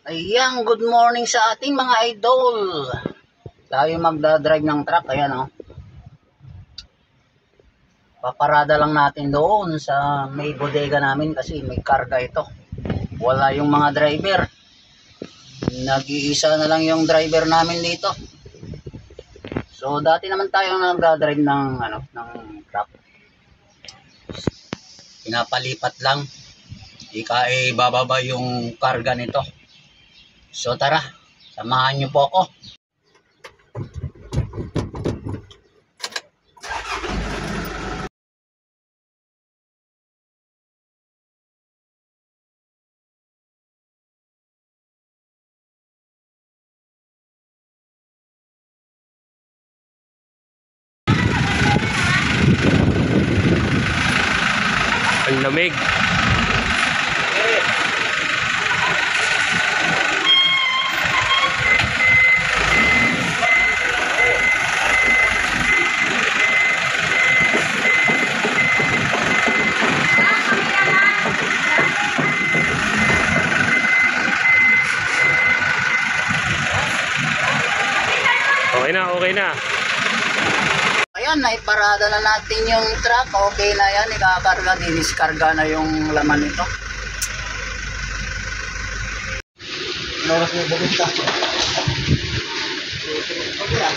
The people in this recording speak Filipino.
Ayan, good morning sa ating mga idol. Tayo magdadrive ng truck, ayan o. Paparada lang natin doon sa may bodega namin kasi may karga ito. Wala yung mga driver. Nag-iisa na lang yung driver namin dito. So dati naman tayo nagdadrive ng truck. Pinapalipat lang. Bababa yung karga nito. So tara, samahan niyo po ako. Ang lamig. Okay na. Ayan, naiparada na natin yung truck. Okay na yan, ikakarga, diniskarga na yung laman nito. Loras mo bukit ka. Okay ah.